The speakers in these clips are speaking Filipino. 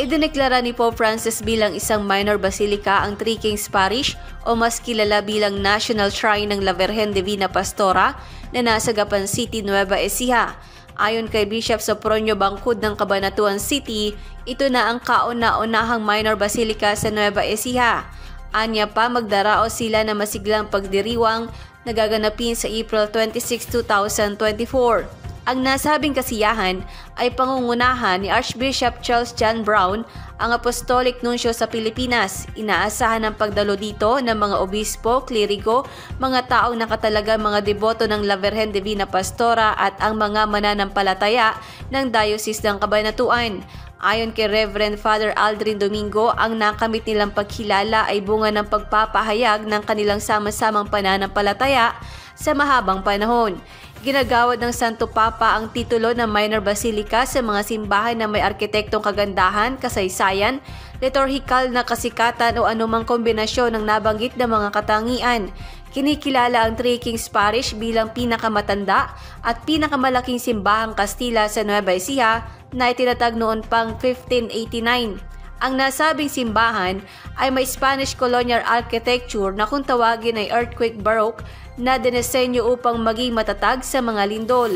Idineklara ni Pope Francis bilang isang minor basilica ang Three Kings Parish o mas kilala bilang National Shrine ng La Virgen Divina Pastora na nasa Gapan City, Nueva Ecija. Ayon kay Bishop Sopronio Bangkod ng Cabanatuan City, ito na ang kauna-unahang minor basilica sa Nueva Ecija. Anya pa magdarao sila na masiglang pagdiriwang na gaganapin sa April 26, 2024. Ang nasabing kasiyahan ay pangungunahan ni Archbishop Charles John Brown, ang Apostolic Nuncio sa Pilipinas. Inaasahan ang pagdalo dito ng mga obispo, klerigo, mga taong nakatalagang mga deboto ng La Virgen Divina Pastora at ang mga mananampalataya ng Diocese ng Cabanatuan. Ayon kay Reverend Father Aldrin Domingo, ang nakamit nilang pagkilala ay bunga ng pagpapahayag ng kanilang sama-samang pananampalataya sa mahabang panahon. Ginagawad ng Santo Papa ang titulo ng minor basilica sa mga simbahan na may arkitektong kagandahan, kasaysayan, liturhikal na kasikatan o anumang kombinasyon ng nabanggit na mga katangian. Kinikilala ang Three Kings Parish bilang pinakamatanda at pinakamalaking simbahang Kastila sa Nueva Ecija na itinatag noon pang 1589. Ang nasabing simbahan ay may Spanish colonial architecture na kung tawagin ay earthquake baroque na dinesenyo upang maging matatag sa mga lindol.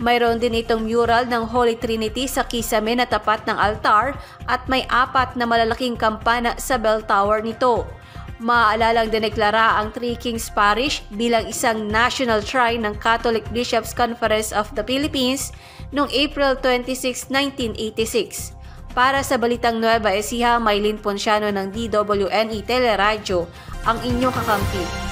Mayroon din itong mural ng Holy Trinity sa kisame na tapat ng altar at may 4 na malalaking kampana sa bell tower nito. Maaalalang dineklara ang Three Kings Parish bilang isang national shrine ng Catholic Bishops' Conference of the Philippines noong April 26, 1986. Para sa Balitang Nueva Ecija, Maylin Ponciano ng DWNE Teleradyo, ang inyong kakampi.